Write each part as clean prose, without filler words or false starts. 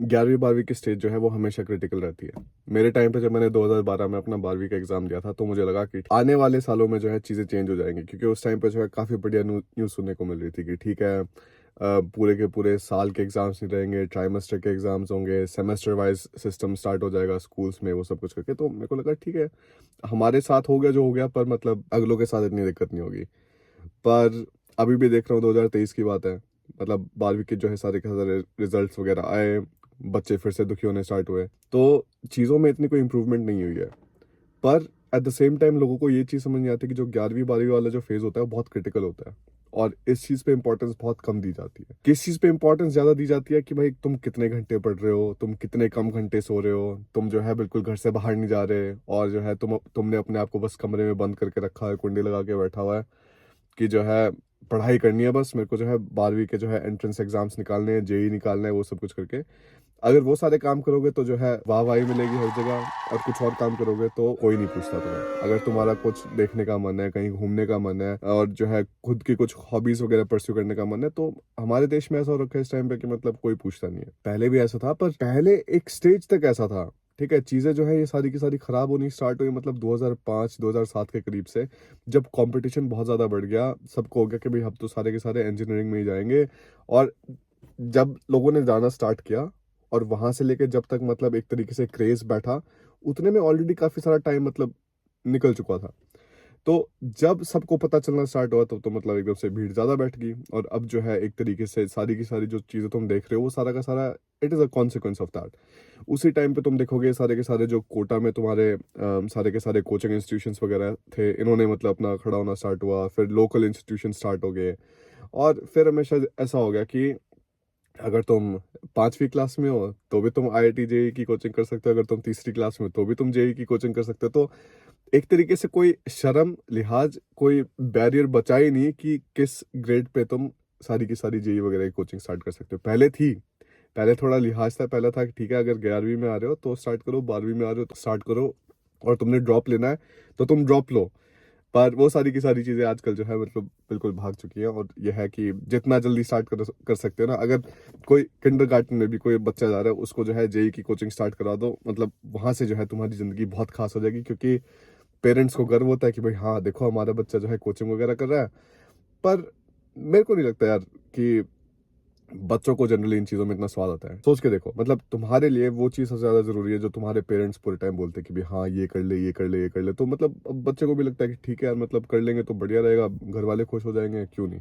11वीं 12वीं की स्टेज जो है वो हमेशा क्रिटिकल रहती है। मेरे टाइम पे जब मैंने 2012 में अपना 12वीं का एग्जाम दिया था तो मुझे लगा कि आने वाले सालों में जो है चीज़ें चेंज हो जाएंगी, क्योंकि उस टाइम पे जो है काफ़ी बढ़िया न्यूज़ सुनने को मिल रही थी कि ठीक है, पूरे के पूरे साल के एग्जाम्स नहीं रहेंगे, ट्राइमेस्टर के एग्जाम्स होंगे, सेमेस्टर वाइज सिस्टम स्टार्ट हो जाएगा स्कूल्स में, वो सब कुछ करके। तो मेरे को लगा ठीक है, हमारे साथ हो गया जो हो गया, पर मतलब अगलों के साथ इतनी दिक्कत नहीं होगी। पर अभी भी देख रहा हूँ 2023 की बात है, मतलब 12वीं के जो है सारे के सारे रिजल्ट्स वगैरह आए, बच्चे फिर से दुखी होने स्टार्ट हुए, तो चीज़ों में इतनी कोई इंप्रूवमेंट नहीं हुई है। पर एट द सेम टाइम लोगों को ये चीज़ समझ नहीं आती कि जो 11वीं 12वीं वाला जो फेज होता है वो बहुत क्रिटिकल होता है, और इस चीज़ पे इंपॉर्टेंस बहुत कम दी जाती है। किस चीज़ पे इंपॉर्टेंस ज़्यादा दी जाती है कि भाई तुम कितने घंटे पढ़ रहे हो, तुम कितने कम घंटे सो रहे हो, तुम जो है बिल्कुल घर से बाहर नहीं जा रहे, और जो है तुमने अपने आप को बस कमरे में बंद करके रखा है, कुंडी लगा के बैठा हुआ है कि जो है पढ़ाई करनी है, बस मेरे को जो है 12वीं के जो है एंट्रेंस एग्जाम्स निकालने हैं, जेई निकालना है, वो सब कुछ करके। अगर वो सारे काम करोगे तो जो है वाहवाही मिलेगी हर जगह, और कुछ और काम करोगे तो कोई नहीं पूछता तुम्हें। अगर तुम्हारा कुछ देखने का मन है, कहीं घूमने का मन है, और जो है खुद की कुछ हॉबीज वगैरह परस्यू करने का मन है, तो हमारे देश में ऐसा हो रखा है इस टाइम पे कि मतलब कोई पूछता नहीं है। पहले भी ऐसा था, पर पहले एक स्टेज तक ऐसा था। ठीक है, चीजें जो है ये सारी की सारी खराब होनी स्टार्ट हुई मतलब 2005 2007 के करीब से, जब कंपटीशन बहुत ज्यादा बढ़ गया। सबको हो गया कि भाई हम तो सारे के सारे इंजीनियरिंग में ही जाएंगे। और जब लोगों ने जाना स्टार्ट किया, और वहां से लेके जब तक मतलब एक तरीके से क्रेज बैठा, उतने में ऑलरेडी काफी सारा टाइम मतलब निकल चुका था। तो जब सबको पता चलना स्टार्ट हुआ तो मतलब एकदम से भीड़ ज्यादा बैठ गई, और अब जो है एक तरीके से सारी की सारी जो चीजें तुम देख रहे हो वो सारा का सारा it is a consequence of that. उसी टाइम पे तुम देखोगे सारे के सारे जो कोटा में तुम्हारे सारे के सारे कोचिंग इंस्टीट्यूशंस वगैरह थे, इन्होंने मतलब अपना खड़ा होना स्टार्ट हुआ, फिर लोकल इंस्टीट्यूशन स्टार्ट हो गए। और फिर हमेशा ऐसा हो गया कि अगर तुम 5वीं क्लास में हो तो भी तुम आईआईटी जेई की कोचिंग कर सकते हो, अगर तुम तीसरी क्लास में हो तो भी तुम जेई की कोचिंग कर सकते हो। तो एक तरीके से कोई शर्म लिहाज कोई बैरियर बचा ही नहीं कि किस ग्रेड पे तुम सारी की सारी जेई वगैरह की कोचिंग स्टार्ट कर सकते हो। पहले थी, पहले थोड़ा लिहाज था, पहले था कि ठीक है अगर 11वीं में आ रहे हो तो स्टार्ट करो, 12वीं में आ रहे हो तो स्टार्ट करो, और तुमने ड्रॉप लेना है तो तुम ड्रॉप लो। पर वो सारी की सारी चीजें आजकल जो है मतलब बिल्कुल भाग चुकी हैं, और यह है कि जितना जल्दी स्टार्ट कर सकते हो ना, अगर कोई किंडरगार्टन में भी कोई बच्चा जा रहा है उसको जो है जेई की कोचिंग स्टार्ट करा दो, मतलब वहां से जो है तुम्हारी जिंदगी बहुत खास हो जाएगी, क्योंकि पेरेंट्स को गर्व होता है कि भाई हाँ देखो हमारा बच्चा जो है कोचिंग वगैरह कर रहा है। पर मेरे को नहीं लगता यार कि बच्चों को जनरली इन चीजों में इतना स्वाद आता है। सोच के देखो, मतलब तुम्हारे लिए वो चीज सबसे ज्यादा जरूरी है जो तुम्हारे पेरेंट्स पूरे टाइम बोलते हैं कि भी हाँ ये कर ले, ये कर ले, ये कर ले, तो मतलब अब बच्चे को भी लगता है कि ठीक है यार, मतलब कर लेंगे तो बढ़िया रहेगा, घर वाले खुश हो जाएंगे, क्यों नहीं।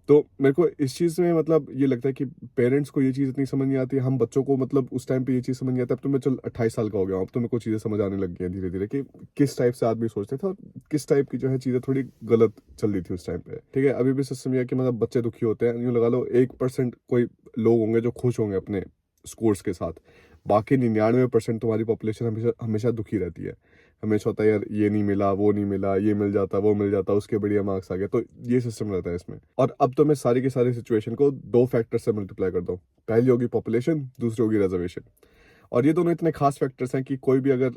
तो मेरे को इस चीज में मतलब ये लगता है कि पेरेंट्स को ये चीज इतनी समझ नहीं आती, हम बच्चों को मतलब उस टाइम पे ये चीज समझ नहीं आता। अब तो मैं चल 28 साल का हो गया हूं, अब तो मेरे को चीजें समझ आने लग गई हैं धीरे धीरे कि किस टाइप से आदमी सोचते थे, और किस टाइप की जो है चीजें थोड़ी गलत चल रही थी उस टाइम पे। ठीक है, अभी भी सिस्टम ये है कि मतलब बच्चे दुखी होते हैं, यूं लगा लो 1% कोई लोग होंगे जो खुश होंगे अपने स्कोर्स के साथ, बाकी 99% तुम्हारी पॉपुलेशन हमेशा हमेशा दुखी रहती है। हमेशा होता है यार ये नहीं मिला, वो नहीं मिला, ये मिल जाता, वो मिल जाता, उसके बढ़िया मार्क्स आ गए, तो ये सिस्टम रहता है इसमें। और अब तो मैं सारी की सारी सिचुएशन को दो फैक्टर से मल्टीप्लाई कर दूं, पहली होगी पॉपुलेशन, दूसरी होगी रिजर्वेशन। और ये दोनों इतने खास फैक्टर्स हैं कि कोई भी अगर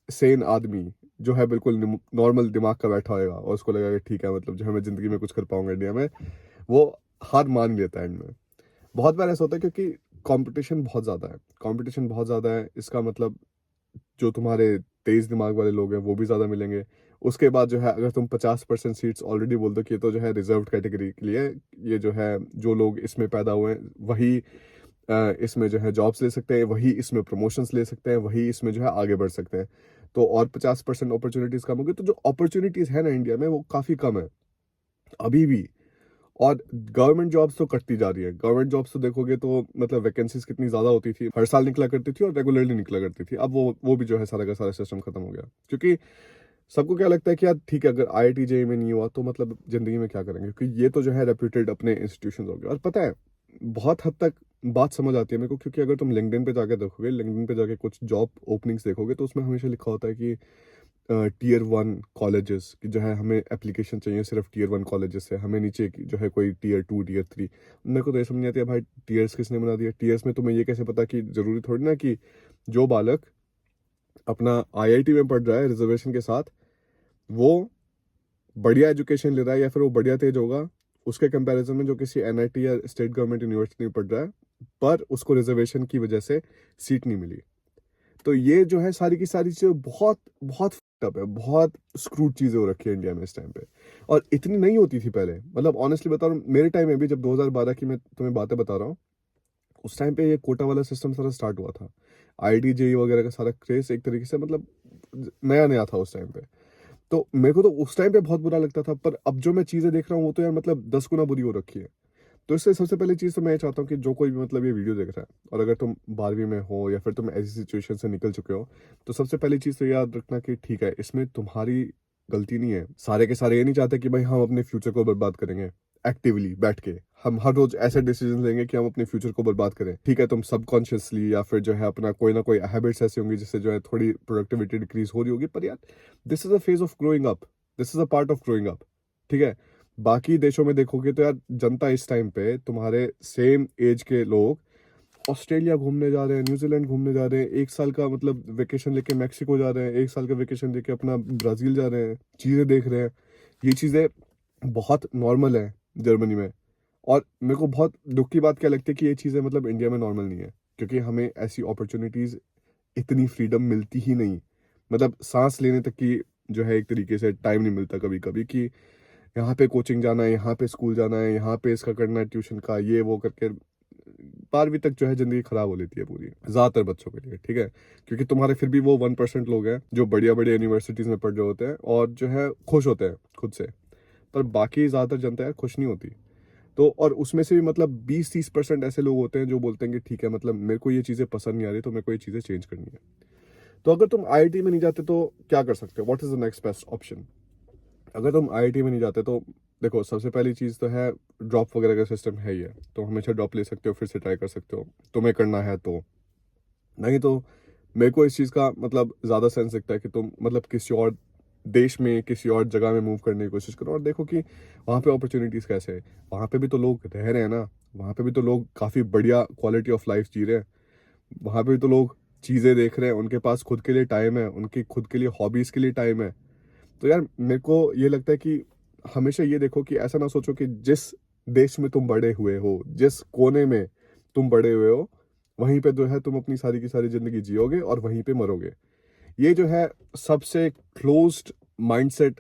सेन आदमी जो है बिल्कुल नॉर्मल दिमाग का बैठा होएगा और उसको लगेगा कि ठीक है मतलब जो है मैं जिंदगी में कुछ कर पाऊंगा इंडिया में, वो हार मान लेता है एंड में। बहुत बार ऐसा होता है क्योंकि कंपटीशन बहुत ज्यादा है, कंपटीशन बहुत ज्यादा है, इसका मतलब जो तुम्हारे तेज दिमाग वाले लोग हैं वो भी ज्यादा मिलेंगे। उसके बाद जो है अगर तुम 50% सीट्स ऑलरेडी बोल दो कि ये तो जो है रिजर्व कैटेगरी के लिए, ये जो है जो लोग इसमें पैदा हुए हैं वही इसमें जो है जॉब्स ले सकते हैं, वही इसमें प्रमोशंस ले सकते हैं, वही इसमें जो है आगे बढ़ सकते हैं। तो और 50% अपॉर्चुनिटीज कम होगी, तो जो अपॉर्चुनिटीज है ना इंडिया में वो काफी कम है अभी भी। और गवर्नमेंट जॉब्स तो कटती जा रही है, गवर्नमेंट जॉब्स तो देखोगे तो मतलब वैकेंसीज कितनी ज्यादा होती थी, हर साल निकला करती थी और रेगुलरली निकला करती थी। अब वो भी जो है सारा का सारा सिस्टम खत्म हो गया, क्योंकि सबको क्या लगता है कि यार ठीक है अगर आईआईटी जेईई में नहीं हुआ तो मतलब जिंदगी में क्या करेंगे, क्योंकि ये तो जो है रेप्यूटेड अपने इंस्टीट्यूशन हो गए। और पता है बहुत हद तक बात समझ आती है मेरे को, क्योंकि अगर तुम लिंक्डइन पे जाके देखोगे, लिंक्डइन पे जाके कुछ जॉब ओपनिंग्स देखोगे, तो उसमें हमेशा लिखा होता है कि टीयर 1 कॉलेजेस की जो है हमें एप्लीकेशन चाहिए सिर्फ टीयर 1 कॉलेजेस से, हमें नीचे की जो है कोई टीयर 2 टीयर 3। मेरे को तो ये समझ नहीं आती है भाई टीयर्स किसने बना दिया, टीयर्स में तुम्हें ये कैसे पता कि जरूरी थोड़ी ना कि जो बालक अपना आईआईटी में पढ़ रहा है रिजर्वेशन के साथ, वो बढ़िया एजुकेशन ले रहा है या फिर वो बढ़िया तेज होगा उसके कंपैरिजन में जो किसी एनआईटी या स्टेट गवर्नमेंट यूनिवर्सिटी में पढ़ रहा है, पर उसको रिजर्वेशन की वजह से सीट नहीं मिली। तो ये जो है सारी की सारी चीज़ें बहुत बहुत fucked up है, बहुत स्क्रूड चीज़ें हो रखी है इंडिया में इस टाइम पे। और इतनी नहीं होती थी पहले, मतलब ऑनेस्टली बता रहा हूँ, मेरे टाइम में भी जब 2012 की मैं तुम्हें बातें बता रहा हूँ, उस टाइम पे ये कोटा वाला सिस्टम सारा स्टार्ट हुआ था। आईटी जेई वगैरह का सारा क्रेज एक तरीके से मतलब नया नया था उस टाइम पे। तो मेरे को तो उस टाइम पे बहुत बुरा लगता था, पर अब जो मैं चीज़ें देख रहा हूँ वो तो यार मतलब 10 गुना बुरी हो रखी है। तो इससे सबसे पहली चीज़ तो मैं ये चाहता हूँ कि जो कोई भी मतलब ये वीडियो देख रहा है और अगर तुम 12वीं में हो या फिर तुम ऐसी सिचुएशन से निकल चुके हो, तो सबसे पहली चीज़ तो याद रखना कि ठीक है, इसमें तुम्हारी गलती नहीं है। सारे के सारे ये नहीं चाहते कि भाई हम अपने फ्यूचर को बर्बाद करेंगे एक्टिवली बैठ के। हम हर रोज ऐसे डिसीजन लेंगे कि हम अपने फ्यूचर को बर्बाद करें। ठीक है, तुम सबकॉन्शियसली या फिर जो है अपना कोई ना कोई हैबिट्स ऐसी होंगी जिससे जो है थोड़ी प्रोडक्टिविटी डिक्रीज हो रही होगी, पर यार this is a phase of growing up, this is a part of growing up. ठीक है, बाकी देशों में देखोगे तो यार जनता इस टाइम पे तुम्हारे सेम एज के लोग ऑस्ट्रेलिया घूमने जा रहे हैं, न्यूजीलैंड घूमने जा रहे हैं, 1 साल का मतलब वेकेशन लेके मैक्सिको जा रहे हैं, 1 साल का वेकेशन लेके अपना ब्राजील जा रहे हैं, चीज़ें देख रहे हैं। ये चीज़ें बहुत नॉर्मल है जर्मनी में। और मेरे को बहुत दुख की बात क्या लगती है कि ये चीज़ें मतलब इंडिया में नॉर्मल नहीं है, क्योंकि हमें ऐसी अपॉर्चुनिटीज़, इतनी फ्रीडम मिलती ही नहीं। मतलब सांस लेने तक की जो है एक तरीके से टाइम नहीं मिलता कभी कभी कि यहाँ पे कोचिंग जाना है, यहाँ पे स्कूल जाना है, यहाँ पे इसका करना है ट्यूशन का, ये वो करके 12वीं तक जो है जिंदगी खराब हो लेती है पूरी, ज्यादातर बच्चों के लिए। ठीक है, क्योंकि तुम्हारे फिर भी वो 1% लोग हैं जो बढ़िया बढ़िया यूनिवर्सिटीज में पढ़ रहे होते हैं और जो है खुश होते हैं खुद से, पर बाकी ज्यादातर जनता यार खुश नहीं होती। तो और उसमें से भी मतलब 20-30% ऐसे लोग होते हैं जो बोलते हैं कि ठीक है मतलब मेरे को ये चीजें पसंद नहीं आ रही, तो मेरे को ये चीजें चेंज करनी है। तो अगर तुम आईआईटी में नहीं जाते तो क्या कर सकते हो, what is the next best option? अगर तुम आईआईटी में नहीं जाते तो देखो, सबसे पहली चीज़ तो है ड्रॉप वगैरह का सिस्टम है ही है, तो हमेशा ड्रॉप ले सकते हो, फिर से ट्राई कर सकते हो तुम्हें करना है तो। नहीं तो मेरे को इस चीज़ का मतलब ज़्यादा सेंस दिखता है कि तुम मतलब किसी और देश में, किसी और जगह में मूव करने की कोशिश करो और देखो कि वहाँ पे अपॉर्चुनिटीज़ कैसे है। वहाँ पे भी तो लोग रह रहे हैं ना, वहाँ पे भी तो लोग काफ़ी बढ़िया क्वालिटी ऑफ लाइफ जी रहे हैं, वहाँ पे भी तो लोग चीज़ें देख रहे हैं, उनके पास खुद के लिए टाइम है, उनकी खुद के लिए हॉबीज़ के लिए टाइम है। तो यार मेरे को ये लगता है कि हमेशा ये देखो कि ऐसा ना सोचो कि जिस देश में तुम बड़े हुए हो, जिस कोने में तुम बड़े हुए हो, वहीं पे जो है तुम अपनी सारी की सारी जिंदगी जियोगे और वहीं पे मरोगे। ये जो है सबसे क्लोज्ड माइंडसेट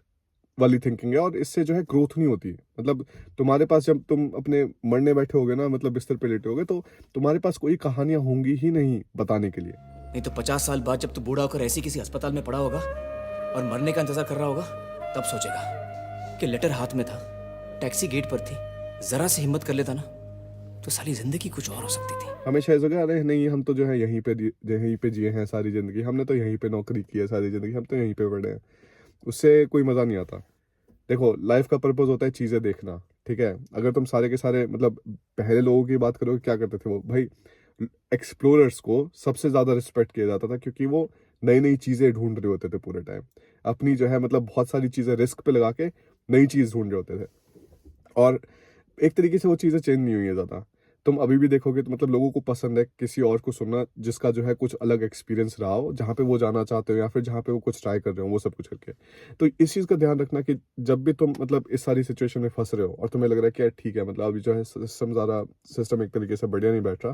वाली थिंकिंग है और इससे जो है ग्रोथ नहीं होती। मतलब तुम्हारे पास जब तुम अपने मरने बैठे होगे ना, मतलब बिस्तर पे लेटे होगे, तो तुम्हारे पास कोई कहानियां होंगी ही नहीं बताने के लिए। नहीं तो 50 साल बाद जब तू बूढ़ा होकर ऐसी किसी अस्पताल में पड़ा होगा और मरने का इंतजार कर रहा होगा, तब सोचेगा कि लेटर हाथ में था, टैक्सी गेट पर थी, जरा सी हिम्मत कर लेता ना तो साली जिंदगी कुछ और हो सकती थी। हमेशा ऐसा लगा, अरे नहीं हम तो जो है यहीं पे जिए हैं सारी जिंदगी, हमने तो यहीं पे नौकरी की है सारी जिंदगी, हम तो यहीं पे पढ़े हैं, उससे कोई मजा नहीं आता। देखो, लाइफ का पर्पस होता है चीजें देखना। ठीक है, अगर तुम सारे के सारे मतलब पहले लोगों की बात करो, क्या करते थे वो भाई, एक्सप्लोरर्स को सबसे ज्यादा रिस्पेक्ट किया जाता था, क्योंकि वो नई नई चीजें ढूंढ रहे होते थे पूरे टाइम, अपनी जो है मतलब बहुत सारी चीजें रिस्क पे लगा के नई चीज ढूंढ रहे होते थे। और एक तरीके से वो चीज़ें चेंज नहीं हुई है ज़्यादा। तुम अभी भी देखोगे तो मतलब लोगों को पसंद है किसी और को सुनना जिसका जो है कुछ अलग एक्सपीरियंस रहा हो, जहाँ पे वो जाना चाहते हो या फिर जहाँ पे वो कुछ ट्राई कर रहे हो, वो सब कुछ करके। तो इस चीज़ का ध्यान रखना कि जब भी तुम मतलब इस सारी सिचुएशन में फंस रहे हो और तुम्हें लग रहा है कि यार ठीक है मतलब अभी जो है सिस्टम एक तरीके से बढ़िया नहीं बैठ रहा,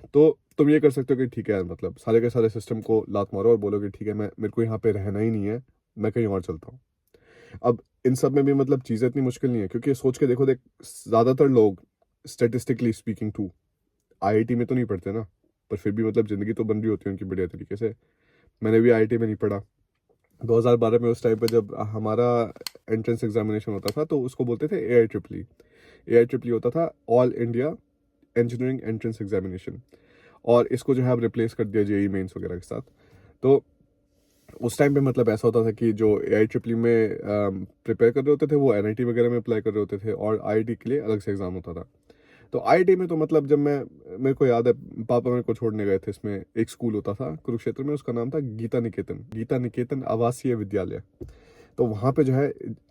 तो तुम ये कर सकते हो कि ठीक है यार मतलब सारे के सारे सिस्टम को लात मारो और बोलो कि ठीक है, मैं मेरे को यहाँ पे रहना ही नहीं है, मैं कहीं और चलता हूँ। अब इन सब में भी मतलब चीज़ें इतनी मुश्किल नहीं है, क्योंकि सोच के देखो, देख ज़्यादातर लोग स्टेटिस्टिकली स्पीकिंग टू आईआईटी में तो नहीं पढ़ते ना, पर फिर भी मतलब ज़िंदगी तो बन रही होती है उनकी बढ़िया तरीके से। मैंने भी आईआईटी में नहीं पढ़ा। 2012 में उस टाइम पे जब हमारा एंट्रेंस एग्जामिनेशन होता था तो उसको बोलते थे ए आई ट्रिपली होता था, all India engineering entrance examination. और इसको जो है अब रिप्लेस कर दिया जेई मेंस वगैरह के साथ। तो उस टाइम पे मतलब ऐसा होता था कि जो ए आई ट्रिपली में प्रिपेयर कर रहे होते थे वो एनआईटी वगैरह में अप्लाई कर रहे होते थे और आईआईटी के लिए अलग से एग्जाम होता था। तो आईआईटी में तो मतलब जब मेरे को याद है, पापा मेरे को छोड़ने गए थे, इसमें एक स्कूल होता था कुरुक्षेत्र में, उसका नाम था गीता निकेतन आवासीय विद्यालय। तो वहाँ पे जो है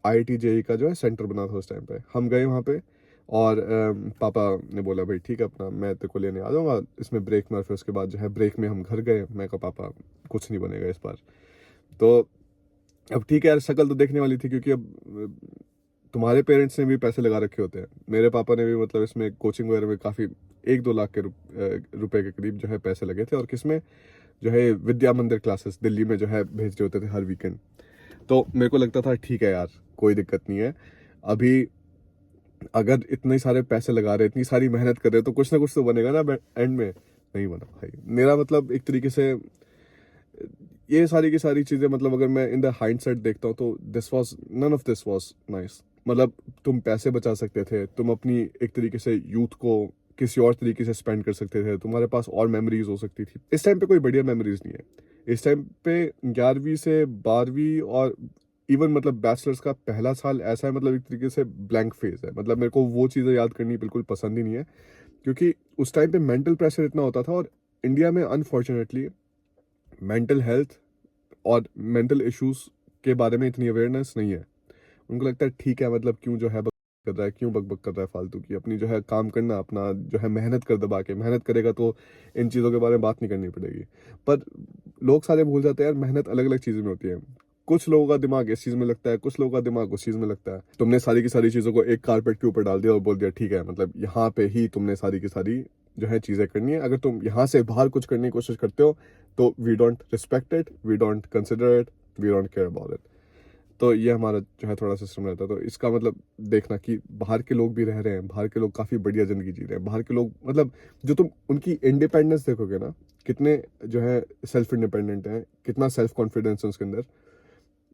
आईआईटी जेई का जो है सेंटर बना था उस टाइम पे। हम गए वहाँ पे और पापा ने बोला भाई ठीक है, अपना मैं तेरे को लेने आ जाऊँगा इसमें ब्रेक में। और फिर उसके बाद जो है ब्रेक में हम घर गए। मैं कहा पापा कुछ नहीं बनेगा इस बार। तो अब ठीक है यार, शक्ल तो देखने वाली थी, क्योंकि अब तुम्हारे पेरेंट्स ने भी पैसे लगा रखे होते हैं। मेरे पापा ने भी मतलब इसमें कोचिंग वगैरह में काफ़ी 1-2 लाख के रुपए के करीब जो है पैसे लगे थे, और किसमें जो है विद्या मंदिर क्लासेस दिल्ली में जो है भेज रहे होते थे हर वीकेंड। तो मेरे को लगता था ठीक है यार, कोई दिक्कत नहीं है, अभी अगर इतने सारे पैसे लगा रहे, इतनी सारी मेहनत कर रहे, तो कुछ ना कुछ तो बनेगा ना एंड में। नहीं बना भाई मेरा। मतलब एक तरीके से ये सारी की सारी चीज़ें, मतलब अगर मैं इन द हाइंडसाइट देखता हूँ तो this was none of this was nice. मतलब तुम पैसे बचा सकते थे, तुम अपनी एक तरीके से यूथ को किसी और तरीके से स्पेंड कर सकते थे, तुम्हारे पास और मेमोरीज हो सकती थी। इस टाइम पे कोई बढ़िया मेमोरीज नहीं है। इस टाइम पे 11वीं से 12वीं और इवन मतलब बैचलर्स का पहला साल ऐसा है, मतलब एक तरीके से ब्लैंक फेज है। मतलब मेरे को वो चीज़ें याद करनी बिल्कुल पसंद ही नहीं है, क्योंकि उस टाइम पे मेंटल प्रेशर इतना होता था, और इंडिया में अनफॉर्चुनेटली मेंटल हेल्थ और मेंटल इश्यूज के बारे में इतनी अवेयरनेस नहीं है। उनको लगता है ठीक है, मतलब क्यों जो है बक कर रहा है, क्यों बक बक कर रहा है फालतू की, अपनी जो है काम करना, अपना जो है मेहनत कर, दबा के मेहनत करेगा तो इन चीज़ों के बारे में बात नहीं करनी पड़ेगी। पर लोग सारे भूल जाते हैं यार, मेहनत अलग अलग चीज़ों में होती है। कुछ लोगों का दिमाग इस चीज़ में लगता है, कुछ लोगों का दिमाग उस चीज़ में लगता है। तुमने सारी की सारी चीज़ों को एक कारपेट के ऊपर डाल दिया और बोल दिया ठीक है, मतलब यहाँ पे ही तुमने सारी की सारी जो है चीज़ें करनी है। अगर तुम यहाँ से बाहर कुछ करने की कोशिश करते हो तो we don't respect it, we don't consider it, we don't care about it. तो ये हमारा जो है थोड़ा सिस्टम रहता है। तो इसका मतलब देखना कि बाहर के लोग भी रह रहे हैं, बाहर के लोग काफ़ी बढ़िया ज़िंदगी जी रहे हैं। बाहर के लोग मतलब जो तुम उनकी इंडिपेंडेंस देखोगे ना, कितने जो है सेल्फ इंडिपेंडेंट हैं, कितना सेल्फ कॉन्फिडेंस है उसके अंदर,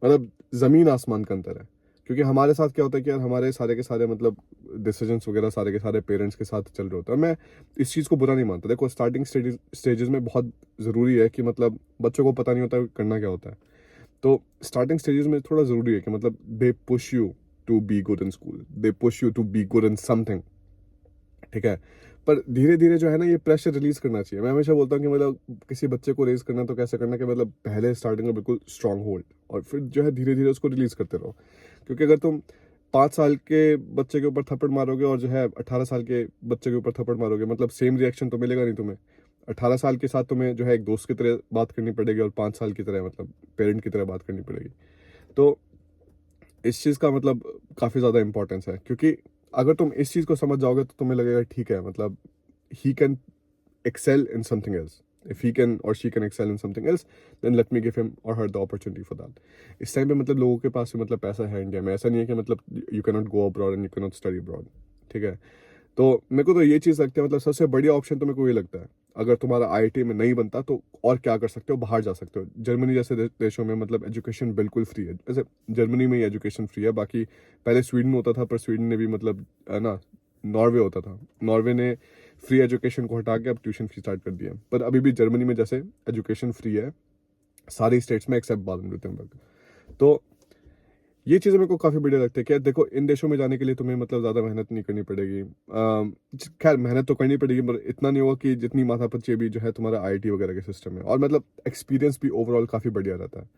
मतलब ज़मीन आसमान का अंतर है। क्योंकि हमारे साथ क्या होता है कि यार हमारे सारे के सारे मतलब डिसीजंस वगैरह सारे के सारे पेरेंट्स के साथ चल रहे होते हैं। मैं इस चीज़ को बुरा नहीं मानता। देखो स्टार्टिंग स्टेजेस में बहुत ज़रूरी है कि मतलब बच्चों को पता नहीं होता करना क्या होता है, तो स्टार्टिंग स्टेजेस में थोड़ा ज़रूरी है कि मतलब they push you to be good in school, they push you to be good in something, ठीक है। पर धीरे धीरे जो है ना ये प्रेशर रिलीज करना चाहिए। मैं हमेशा बोलता हूँ कि मतलब किसी बच्चे को रेज करना तो कैसे करना कि मतलब पहले स्टार्टिंग में बिल्कुल स्ट्रांग होल्ड, और फिर जो है धीरे धीरे उसको रिलीज करते रहो। क्योंकि अगर तुम 5 साल के बच्चे के ऊपर थप्पड़ मारोगे और जो है 18 साल के बच्चे के ऊपर थप्पड़ मारोगे, मतलब सेम रिएक्शन तो मिलेगा नहीं तुम्हें। 18 साल के साथ तुम्हें जो है एक दोस्त की तरह बात करनी पड़ेगी, और 5 साल की तरह मतलब पेरेंट की तरह बात करनी पड़ेगी। तो इस चीज़ का मतलब काफ़ी ज़्यादा इंपॉर्टेंस है, क्योंकि अगर तुम इस चीज़ को समझ जाओगे तो तुम्हें लगेगा ठीक है, मतलब he can excel in something else. If he can or she can excel in something else, then let me give him or her the opportunity for that. इस टाइम पे मतलब लोगों के पास भी मतलब पैसा है इंडिया में। ऐसा नहीं है कि मतलब you cannot go abroad and you cannot study abroad, ठीक है। तो मेरे को तो ये चीज़ लगती है, मतलब सबसे बढ़िया ऑप्शन तो मेरे को ये लगता है, अगर तुम्हारा आईआईटी में नहीं बनता तो और क्या कर सकते हो, बाहर जा सकते हो। जर्मनी जैसे देशों में मतलब एजुकेशन बिल्कुल फ्री है। जैसे जर्मनी में ही एजुकेशन फ्री है, बाकी पहले स्वीडन होता था, पर स्वीडन ने भी मतलब है ना, नॉर्वे होता था, नॉर्वे ने फ्री एजुकेशन को हटा के अब ट्यूशन फी स्टार्ट कर दिया। पर अभी भी जर्मनी में जैसे एजुकेशन फ्री है सारी स्टेट्स में एक्सेप्ट बादन württemberg। तो ये चीज़ें मेरे को काफ़ी बढ़िया लगती है कि यार देखो इन देशों में जाने के लिए तुम्हें मतलब ज़्यादा मेहनत नहीं करनी पड़ेगी। खैर मेहनत तो करनी पड़ेगी, पर इतना नहीं होगा कि जितनी माथापच्ची अभी जो है तुम्हारा आईआईटी वगैरह के सिस्टम में। और मतलब एक्सपीरियंस भी ओवरऑल काफ़ी बढ़िया रहता है।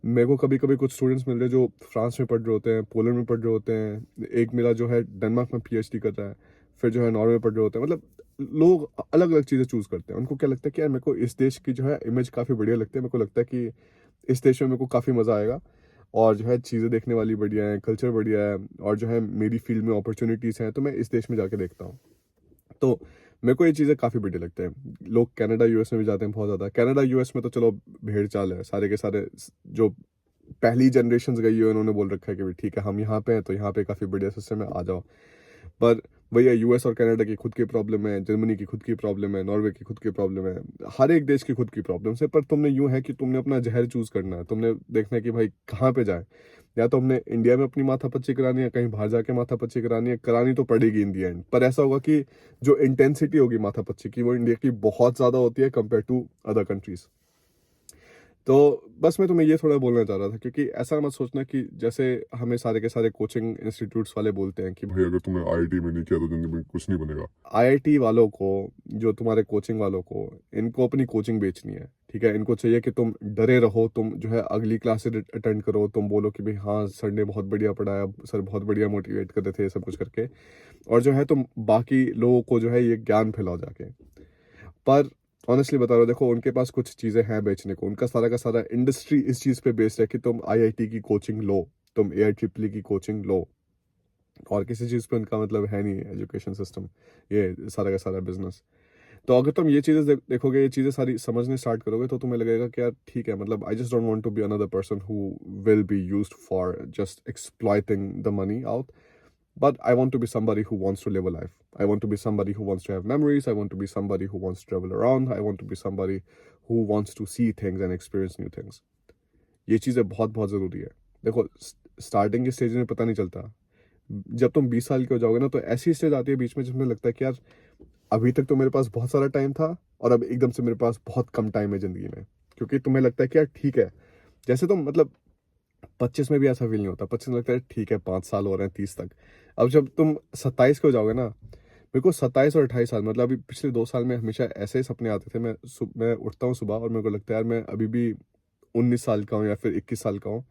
मेरे को कभी कभी कुछ स्टूडेंट्स मिल रहे हैं जो फ्रांस में पढ़ रहे होते हैं, पोलैंड में पढ़ रहे होते हैं, एक मेरा जो है डेनमार्क में पीएचडी कर रहा है, फिर जो है नॉर्वे में पढ़ रहे होते हैं। मतलब लोग अलग अलग चीज़ें चूज़ करते हैं। उनको क्या लगता है कि यार मेरे को इस देश की जो है इमेज काफ़ी बढ़िया लगती है, मेरे को लगता है कि इस देश में मेरे को काफ़ी मज़ा आएगा, और जो है चीज़ें देखने वाली बढ़िया है, कल्चर बढ़िया है, और जो है मेरी फील्ड में अपॉर्चुनिटीज़ हैं, तो मैं इस देश में जाके देखता हूँ। तो मेरे को ये चीज़ें काफ़ी बढ़िया लगते हैं। लोग कनाडा यूएस में भी जाते हैं बहुत ज़्यादा। कनाडा यूएस में तो चलो भेड़ चाल है, सारे के सारे जो पहली जनरेशन गई है उन्होंने बोल रखा है कि भाई ठीक है हम यहाँ पे हैं, तो यहाँ पे काफ़ी बढ़िया सिस्टम है, आ जाओ। पर भैया यूएस और कनाडा की खुद की प्रॉब्लम है, जर्मनी की खुद की प्रॉब्लम है, नॉर्वे की खुद की प्रॉब्लम है, हर एक देश की खुद की प्रॉब्लम्स है। पर तुमने यूं है कि तुमने अपना जहर चूज करना है, तुमने देखना है कि भाई कहाँ पे जाए। या तो हमने इंडिया में अपनी माथापच्ची करानी है, कहीं बाहर जाके माथापच्ची करानी है, करानी तो पड़ेगी इन दी एंड। पर ऐसा होगा कि जो इंटेंसिटी होगी माथापच्ची की वो इंडिया की बहुत ज़्यादा होती है कंपेयर टू अदर कंट्रीज। तो बस मैं तुम्हें ये थोड़ा बोलना चाह रहा था, क्योंकि ऐसा मत सोचना कि जैसे हमें सारे के सारे कोचिंग इंस्टीट्यूट्स वाले बोलते हैं कि भाई अगर तुमने आईआईटी में नहीं किया तो जिंदगी में कुछ नहीं बनेगा। आईआईटी वालों को, जो तुम्हारे कोचिंग वालों को, इनको अपनी कोचिंग बेचनी है, ठीक है। इनको चाहिए कि तुम डरे रहो, तुम जो है अगली क्लासेस अटेंड करो, तुम बोलो कि भाई हाँ सर ने बहुत बढ़िया पढ़ाया, सर बहुत बढ़िया मोटिवेट कर रहे थे, सब कुछ करके, और जो है तुम बाकी लोगों को जो है ये ज्ञान फैलाओ जाके। पर ऑनेस्टली बता रहा हूँ, देखो उनके पास कुछ चीज़ें हैं बेचने को, उनका सारा का सारा इंडस्ट्री इस चीज़ पे बेस्ड है कि तुम आईआईटी की कोचिंग लो, तुम एआईट्रिपल की कोचिंग लो, और किसी चीज़ पे उनका मतलब है नहीं एजुकेशन सिस्टम, ये सारा का सारा बिजनेस। तो अगर तुम ये चीज़ें देखोगे, ये चीज़ें सारी समझने स्टार्ट करोगे, तो तुम्हें लगेगा कि यार ठीक है, मतलब I just don't want to be another person who will be used for just exploiting the money out, but I want to be somebody who wants to live a life. I want to be somebody who wants to have memories. I want to be somebody who wants to travel around. I want to be somebody who wants to see things and experience new things. ये चीज़ें बहुत बहुत ज़रूरी है। देखो, starting के stage में पता नहीं चलता। जब तुम 20 साल के हो जाओगे ना, तो ऐसी स्टेज आती है बीच में जिसमें लगता है कि यार अभी तक तो मेरे पास बहुत सारा टाइम था और अब एकदम से मेरे पास बहुत कम टाइम है ज़िंदगी में। क्योंकि तुम्हें लगता है कि यार ठीक है, जैसे तुम मतलब 25 में भी ऐसा फील नहीं होता। 25 में लगता है ठीक है, 5 साल हो रहे हैं 30 तक। अब जब तुम 27 के हो जाओगे ना, मेरे को 27 और 28 साल, मतलब अभी पिछले 2 साल में हमेशा ऐसे ही सपने आते थे। मैं उठता हूँ सुबह और मेरे को लगता है यार मैं अभी भी 19 साल का हूँ या फिर 21 साल का हूँ।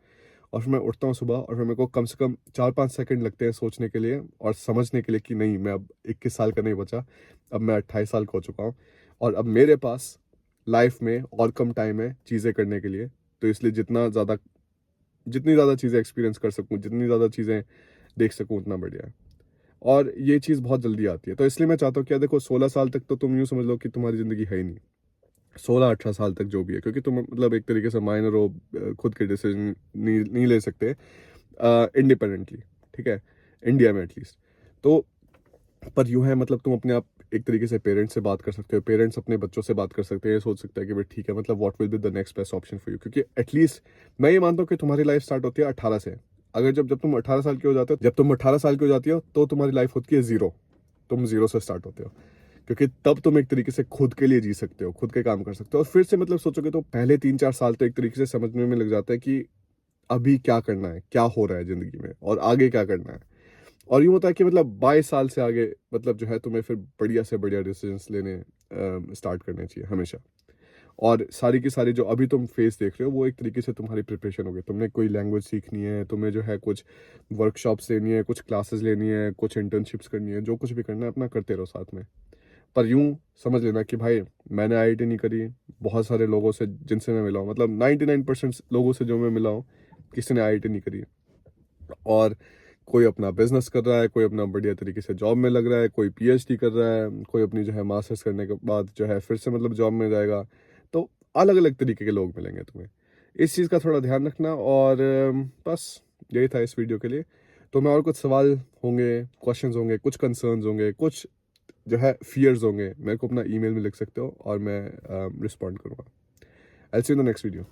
और फिर मैं उठता हूँ सुबह और फिर मेरे को कम से कम 4-5 सेकंड लगते हैं सोचने के लिए और समझने के लिए कि नहीं, मैं अब 21 साल का नहीं बचा, अब मैं 28 साल का हो चुका हूँ और अब मेरे पास लाइफ में और कम टाइम है चीज़ें करने के लिए। तो इसलिए जितनी ज़्यादा चीज़ें एक्सपीरियंस कर सकूँ, जितनी ज़्यादा चीज़ें देख सकूँ, उतना बढ़िया है। और ये चीज़ बहुत जल्दी आती है। तो इसलिए मैं चाहता हूँ कि यार देखो, 16 साल तक तो तुम यूँ समझ लो कि तुम्हारी ज़िंदगी है ही नहीं। 16-18 साल तक जो भी है, क्योंकि तुम मतलब एक तरीके से माइनर हो, खुद के डिसीजन नहीं ले सकते इंडिपेंडेंटली, ठीक है? इंडिया में एटलीस्ट। तो पर यूँ है, मतलब तुम अपने आप एक तरीके से पेरेंट्स से बात कर सकते हो, पेरेंट्स अपने बच्चों से बात कर सकते हैं, ये सोच सकते हैं कि भाई ठीक है, मतलब what will be the next best option for you. क्योंकि एटलीस्ट मैं ये मानता हूँ कि तुम्हारी लाइफ स्टार्ट होती है 18 से। अगर जब जब तुम 18 साल के हो जाते हो, जब तुम 18 साल के हो जाती हो, तो तुम्हारी लाइफ होती है जीरो। तुम जीरो से स्टार्ट होते हो, क्योंकि तब तुम एक तरीके से खुद के लिए जी सकते हो, खुद के काम कर सकते हो। और फिर से मतलब सोचोगे तो पहले 3-4 साल तो एक तरीके से समझने में लग जाता है कि अभी क्या करना है, क्या हो रहा है जिंदगी में और आगे क्या करना है। और यूँ होता है कि मतलब 22 साल से आगे मतलब जो है तुम्हें फिर बढ़िया से बढ़िया डिसीजंस लेने स्टार्ट करने चाहिए हमेशा। और सारी की सारी जो अभी तुम फेस देख रहे हो, वो एक तरीके से तुम्हारी प्रिपरेशन होगी। तुमने कोई लैंग्वेज सीखनी है, तुम्हें जो है कुछ वर्कशॉप्स लेनी है, कुछ क्लासेस लेनी है, कुछ इंटर्नशिप्स करनी है, जो कुछ भी करना है अपना करते रहो साथ में। पर यूँ समझ लेना कि भाई मैंने आईआईटी नहीं करी। बहुत सारे लोगों से जिनसे मैं मिला हूँ, मतलब 99% लोगों से जो मैं मिला हूँ, किसी ने आईआईटी नहीं करी। और कोई अपना बिजनेस कर रहा है, कोई अपना बढ़िया तरीके से जॉब में लग रहा है, कोई पीएचडी कर रहा है, कोई अपनी जो है मास्टर्स करने के बाद जो है फिर से मतलब जॉब में जाएगा। तो अलग अलग तरीके के लोग मिलेंगे तुम्हें। इस चीज़ का थोड़ा ध्यान रखना। और बस यही था इस वीडियो के लिए। तो मैं और कुछ सवाल होंगे, क्वेश्चंस होंगे, कुछ कंसर्न्स होंगे, कुछ जो है फियर्स होंगे, मेरे को अपना ईमेल में लिख सकते हो और मैं रिस्पॉन्ड करूँगा। I will see you in the next video.